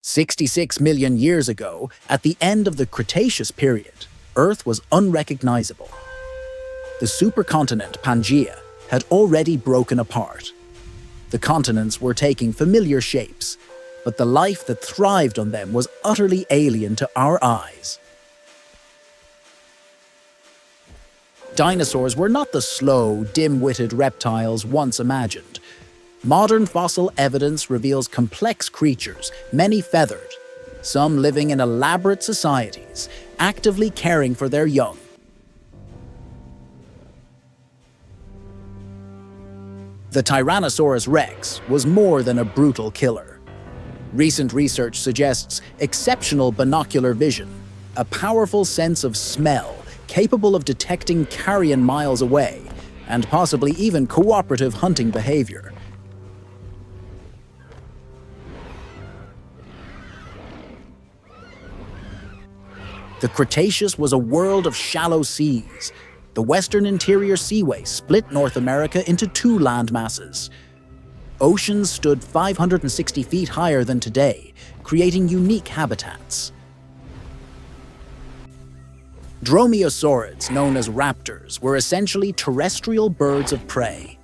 66 million years ago, at the end of the Cretaceous period, Earth was unrecognizable. The supercontinent Pangaea had already broken apart. The continents were taking familiar shapes, but the life that thrived on them was utterly alien to our eyes. Dinosaurs were not the slow, dim-witted reptiles once imagined. Modern fossil evidence reveals complex creatures, many feathered, some living in elaborate societies, actively caring for their young. The Tyrannosaurus rex was more than a brutal killer. Recent research suggests exceptional binocular vision, a powerful sense of smell capable of detecting carrion miles away, and possibly even cooperative hunting behavior. The Cretaceous was a world of shallow seas. The western interior seaway split North America into two landmasses. Oceans stood 560 feet higher than today, creating unique habitats. Dromaeosaurids, known as raptors, were essentially terrestrial birds of prey.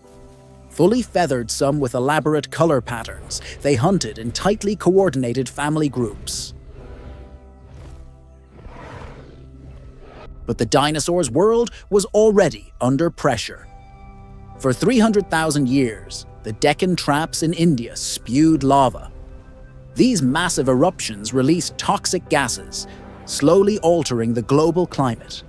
Fully feathered, some with elaborate color patterns, they hunted in tightly coordinated family groups. But the dinosaurs' world was already under pressure. For 300,000 years, the Deccan Traps in India spewed lava. These massive eruptions released toxic gases, slowly altering the global climate.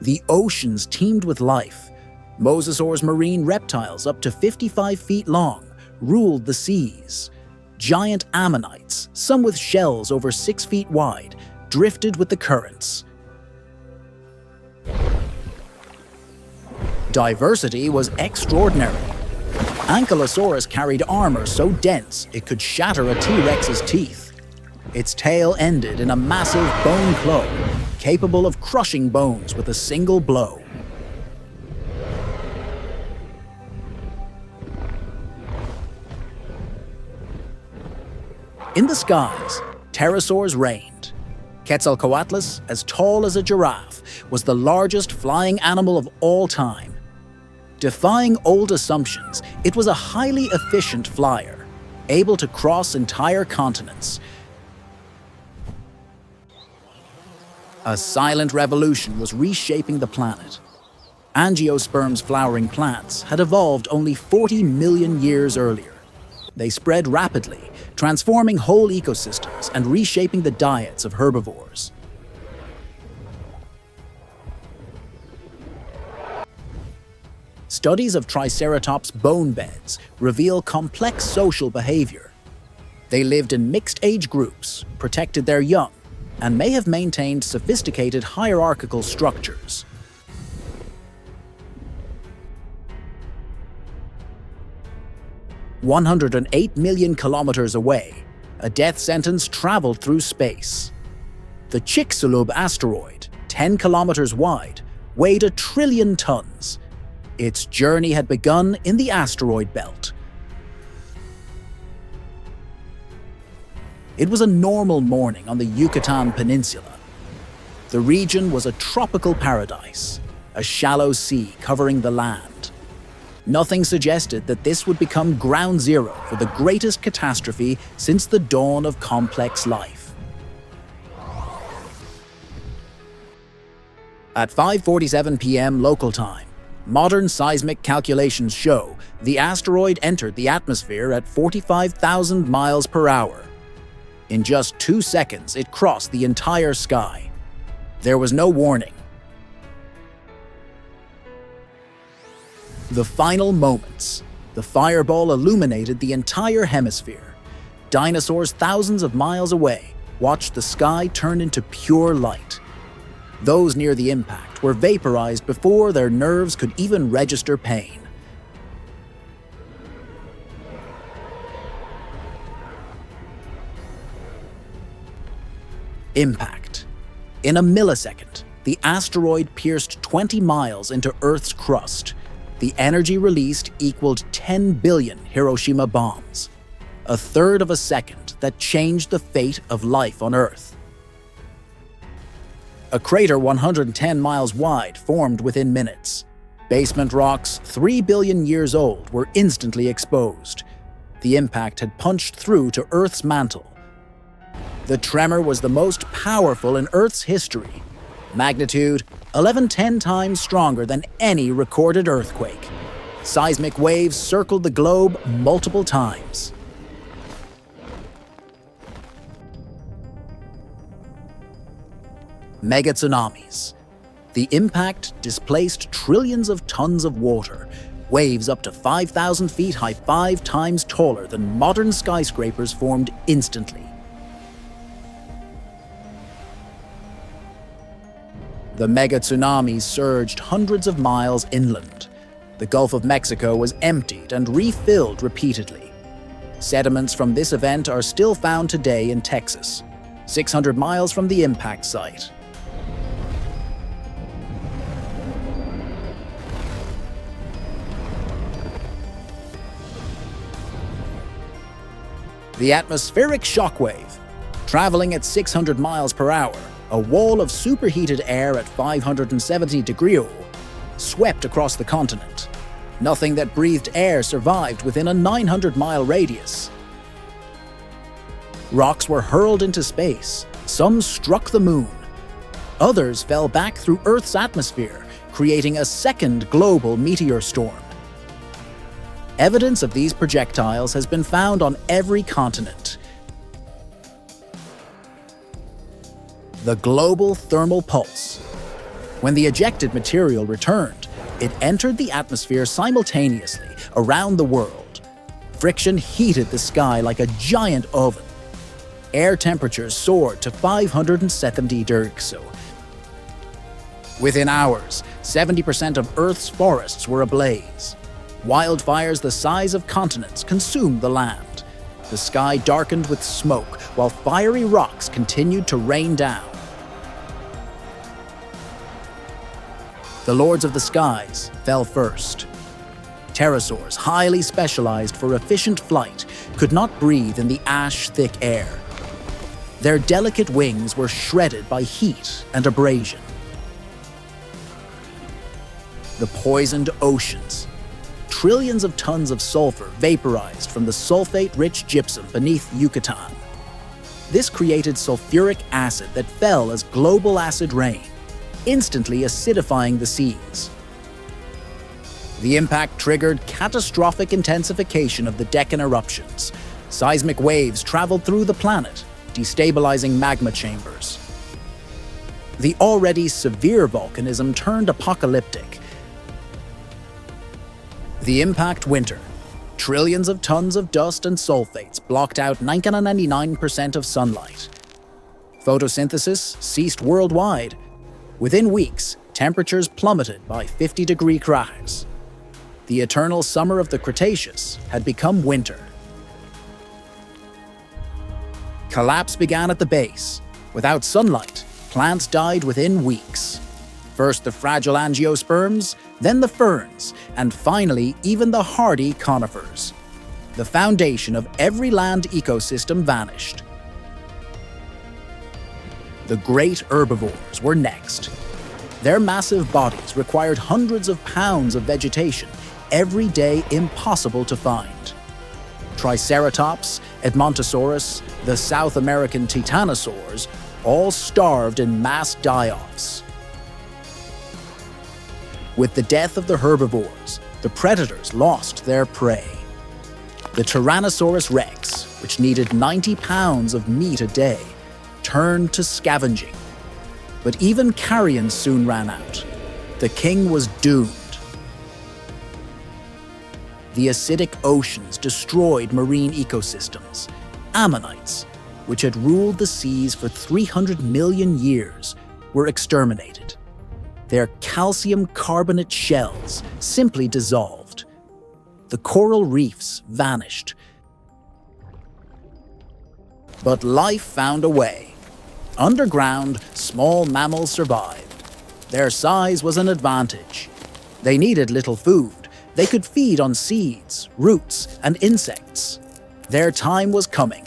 The oceans teemed with life. Mosasaurs, marine reptiles up to 55 feet long, ruled the seas. Giant ammonites, some with shells over 6 feet wide, drifted with the currents. Diversity was extraordinary. Ankylosaurus carried armor so dense it could shatter a T-Rex's teeth. Its tail ended in a massive bone claw, capable of crushing bones with a single blow. In the skies, pterosaurs reigned. Quetzalcoatlus, as tall as a giraffe, was the largest flying animal of all time. Defying old assumptions, it was a highly efficient flyer, able to cross entire continents. A silent revolution was reshaping the planet. Angiosperms flowering plants had evolved only 40 million years earlier. They spread rapidly, transforming whole ecosystems and reshaping the diets of herbivores. Studies of Triceratops' bone beds reveal complex social behavior. They lived in mixed age groups, protected their young, and may have maintained sophisticated hierarchical structures. "108 million kilometers away, a death sentence traveled through space. The Chicxulub asteroid, 10 kilometers wide, weighed 1 trillion tons. Its journey had begun in the asteroid belt. It was a normal morning on the Yucatan Peninsula. The region was a tropical paradise, a shallow sea covering the land. Nothing suggested that this would become ground zero for the greatest catastrophe since the dawn of complex life. At 5:47 p.m. local time, modern seismic calculations show the asteroid entered the atmosphere at 45,000 miles per hour. In just 2 seconds, it crossed the entire sky. There was no warning. The final moments. The fireball illuminated the entire hemisphere. Dinosaurs thousands of miles away watched the sky turn into pure light. Those near the impact were vaporized before their nerves could even register pain. Impact. In a millisecond, the asteroid pierced 20 miles into Earth's crust. The energy released equaled 10 billion Hiroshima bombs. a third of a second that changed the fate of life on Earth. A crater 110 miles wide formed within minutes. Basement rocks 3 billion years old were instantly exposed. The impact had punched through to Earth's mantle. The tremor was the most powerful in Earth's history. Magnitude 1110 times stronger than any recorded earthquake. Seismic waves circled the globe multiple times. Mega tsunamis. The impact displaced trillions of tons of water, waves up to 5,000 feet high, 5 times taller than modern skyscrapers formed instantly. The mega tsunamis surged hundreds of miles inland. The Gulf of Mexico was emptied and refilled repeatedly. Sediments from this event are still found today in Texas, 600 miles from the impact site. The atmospheric shockwave. Traveling at 600 miles per hour, a wall of superheated air at 570 degrees swept across the continent. Nothing that breathed air survived within a 900-mile radius. Rocks were hurled into space. Some struck the moon. Others fell back through Earth's atmosphere, creating a second global meteor storm. Evidence of these projectiles has been found on every continent. The global thermal pulse. When the ejected material returned, it entered the atmosphere simultaneously around the world. Friction heated the sky like a giant oven. Air temperatures soared to 570 degrees. Within hours, 70% of Earth's forests were ablaze. Wildfires the size of continents consumed the land. The sky darkened with smoke while fiery rocks continued to rain down. The Lords of the Skies fell first. Pterosaurs, highly specialized for efficient flight, could not breathe in the ash-thick air. Their delicate wings were shredded by heat and abrasion. The poisoned oceans. Trillions of tons of sulfur vaporized from the sulfate-rich gypsum beneath Yucatan. This created sulfuric acid that fell as global acid rain, instantly acidifying the seas. The impact triggered catastrophic intensification of the Deccan eruptions. Seismic waves traveled through the planet, destabilizing magma chambers. The already severe volcanism turned apocalyptic. The impact winter. Trillions of tons of dust and sulfates blocked out 99% of sunlight. Photosynthesis ceased worldwide. Within weeks, temperatures plummeted by 50-degree Celsius. The eternal summer of the Cretaceous had become winter. Collapse began at the base. Without sunlight, plants died within weeks. First the fragile angiosperms, then the ferns, and finally even the hardy conifers. The foundation of every land ecosystem vanished. The great herbivores were next. Their massive bodies required hundreds of pounds of vegetation, every day impossible to find. Triceratops, Edmontosaurus, the South American titanosaurs, all starved in mass die-offs. With the death of the herbivores, the predators lost their prey. The Tyrannosaurus rex, which needed 90 pounds of meat a day, turned to scavenging. But even carrion soon ran out. The king was doomed. The acidic oceans destroyed marine ecosystems. Ammonites, which had ruled the seas for 300 million years, were exterminated. Their calcium carbonate shells simply dissolved. The coral reefs vanished. But life found a way. Underground, small mammals survived. Their size was an advantage. They needed little food. They could feed on seeds, roots, and insects. Their time was coming.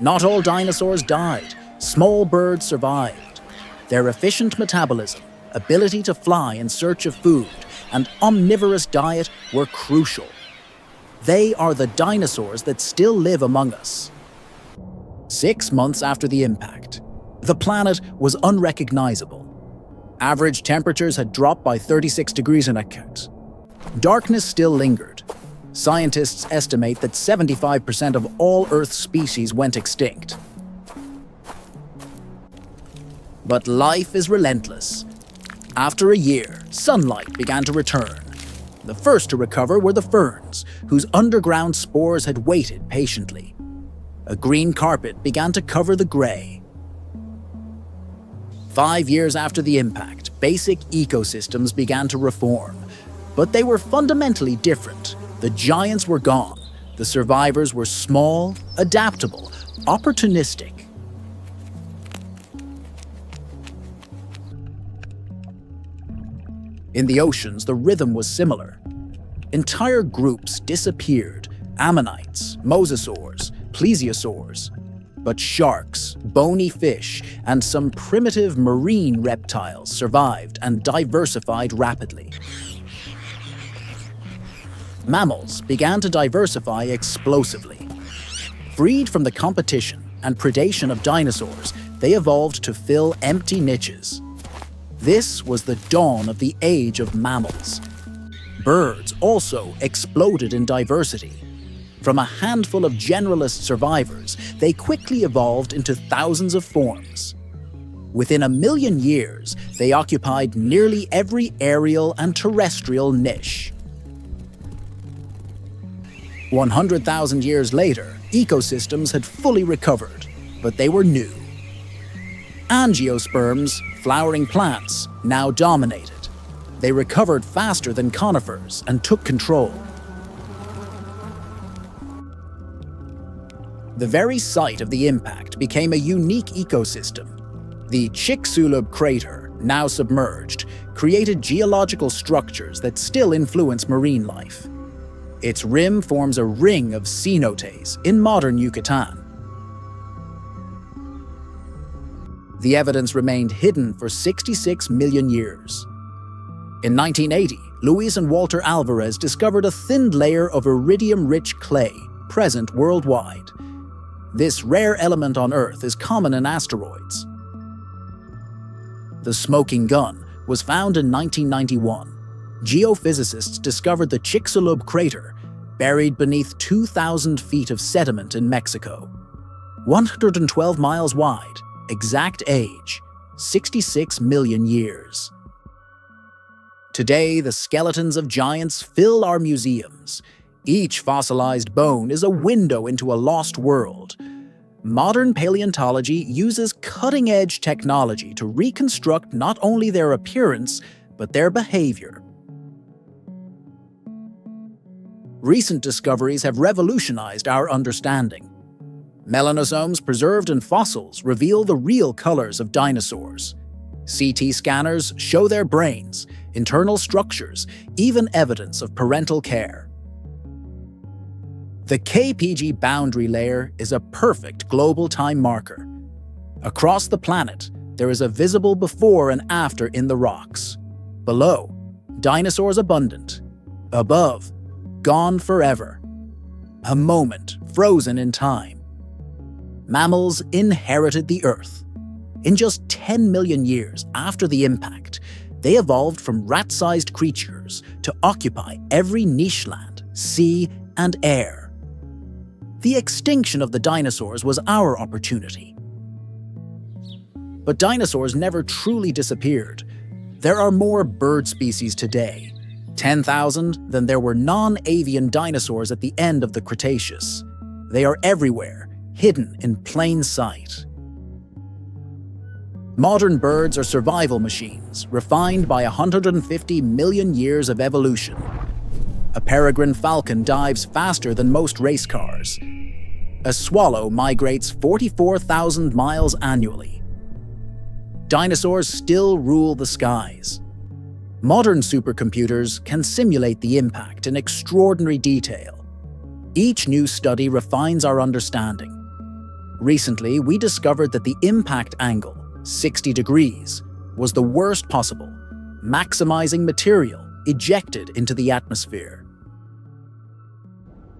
Not all dinosaurs died. Small birds survived. Their efficient metabolism, ability to fly in search of food, and omnivorous diet were crucial. They are the dinosaurs that still live among us. 6 months after the impact, the planet was unrecognizable. Average temperatures had dropped by 36 degrees in Fahrenheit. Darkness still lingered. Scientists estimate that 75% of all Earth species went extinct. But life is relentless. After a year, sunlight began to return. The first to recover were the ferns, whose underground spores had waited patiently. A green carpet began to cover the gray. 5 years after the impact, basic ecosystems began to reform. But they were fundamentally different. The giants were gone. The survivors were small, adaptable, opportunistic. In the oceans, the rhythm was similar. Entire groups disappeared: ammonites, mosasaurs, plesiosaurs. But sharks, bony fish, and some primitive marine reptiles survived and diversified rapidly. Mammals began to diversify explosively. Freed from the competition and predation of dinosaurs, they evolved to fill empty niches. This was the dawn of the age of mammals. Birds also exploded in diversity. From a handful of generalist survivors, they quickly evolved into thousands of forms. Within 1 million years, they occupied nearly every aerial and terrestrial niche. 100,000 years later, ecosystems had fully recovered, but they were new. Angiosperms, flowering plants, now dominated. They recovered faster than conifers and took control. The very site of the impact became a unique ecosystem. The Chicxulub crater, now submerged, created geological structures that still influence marine life. Its rim forms a ring of cenotes in modern Yucatan. The evidence remained hidden for 66 million years. In 1980, Luis and Walter Alvarez discovered a thinned layer of iridium-rich clay present worldwide. This rare element on Earth is common in asteroids. The smoking gun was found in 1991. Geophysicists discovered the Chicxulub crater, buried beneath 2,000 feet of sediment in Mexico. 112 miles wide, exact age, 66 million years. Today, the skeletons of giants fill our museums. Each fossilized bone is a window into a lost world. Modern paleontology uses cutting-edge technology to reconstruct not only their appearance, but their behavior. Recent discoveries have revolutionized our understanding. Melanosomes preserved in fossils reveal the real colors of dinosaurs. CT scanners show their brains, internal structures, even evidence of parental care. The KPG boundary layer is a perfect global time marker. Across the planet, there is a visible before and after in the rocks. Below, dinosaurs abundant. Above, gone forever. A moment frozen in time. Mammals inherited the Earth. In just 10 million years after the impact, they evolved from rat-sized creatures to occupy every niche land, sea, and air. The extinction of the dinosaurs was our opportunity. But dinosaurs never truly disappeared. There are more bird species today, 10,000 than there were non-avian dinosaurs at the end of the Cretaceous. They are everywhere, hidden in plain sight. Modern birds are survival machines, refined by 150 million years of evolution. A peregrine falcon dives faster than most race cars. A swallow migrates 44,000 miles annually. Dinosaurs still rule the skies. Modern supercomputers can simulate the impact in extraordinary detail. Each new study refines our understanding. Recently, we discovered that the impact angle, 60 degrees, was the worst possible, maximizing material ejected into the atmosphere.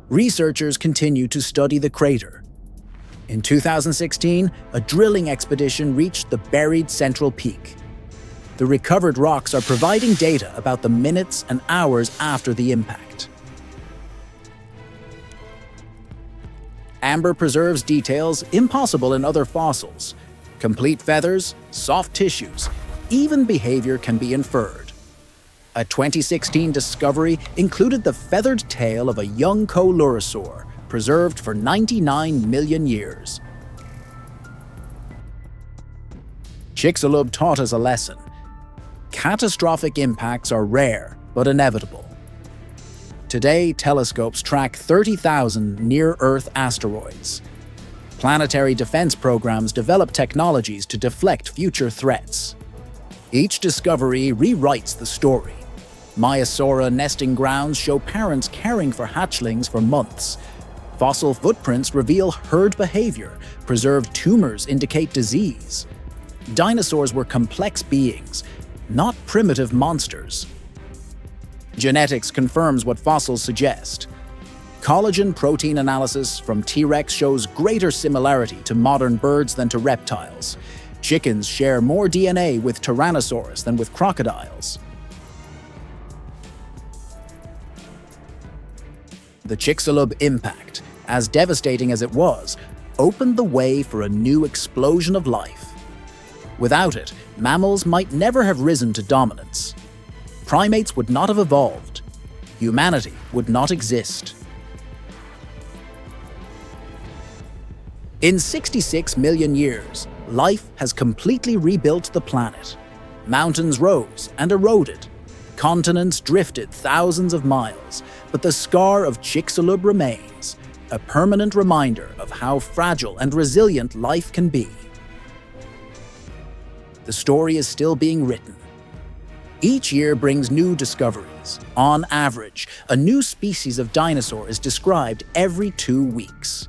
Researchers continue to study the crater. In 2016, a drilling expedition reached the buried central peak. The recovered rocks are providing data about the minutes and hours after the impact. Amber preserves details impossible in other fossils. Complete feathers, soft tissues, even behavior can be inferred. A 2016 discovery included the feathered tail of a young coelurosaur, preserved for 99 million years. Chicxulub taught us a lesson. Catastrophic impacts are rare, but inevitable. Today, telescopes track 30,000 near-Earth asteroids. Planetary defense programs develop technologies to deflect future threats. Each discovery rewrites the story. Maiasaura nesting grounds show parents caring for hatchlings for months. Fossil footprints reveal herd behavior. Preserved tumors indicate disease. Dinosaurs were complex beings, not primitive monsters. Genetics confirms what fossils suggest. Collagen protein analysis from T-Rex shows greater similarity to modern birds than to reptiles. Chickens share more DNA with Tyrannosaurus than with crocodiles. The Chicxulub impact, as devastating as it was, opened the way for a new explosion of life. Without it, mammals might never have risen to dominance. Primates would not have evolved. Humanity would not exist. In 66 million years, life has completely rebuilt the planet. Mountains rose and eroded. Continents drifted thousands of miles, but the scar of Chicxulub remains, a permanent reminder of how fragile and resilient life can be. The story is still being written. Each year brings new discoveries. On average, a new species of dinosaur is described every 2 weeks.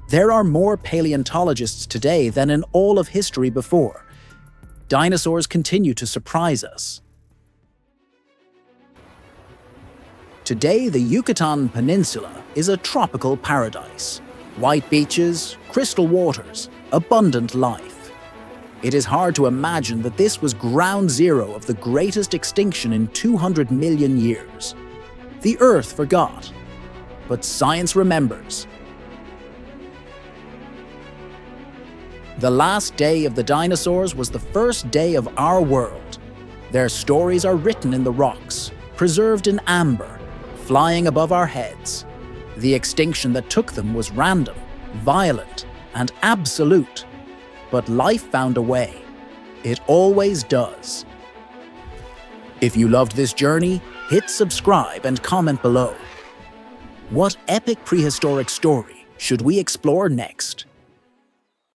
There are more paleontologists today than in all of history before. Dinosaurs continue to surprise us. Today, the Yucatan Peninsula is a tropical paradise. White beaches, crystal waters, abundant life. It is hard to imagine that this was ground zero of the greatest extinction in 200 million years. The Earth forgot, but science remembers. The last day of the dinosaurs was the first day of our world. Their stories are written in the rocks, preserved in amber, flying above our heads. The extinction that took them was random, violent, and absolute. But life found a way. It always does. If you loved this journey, hit subscribe and comment below. What epic prehistoric story should we explore next?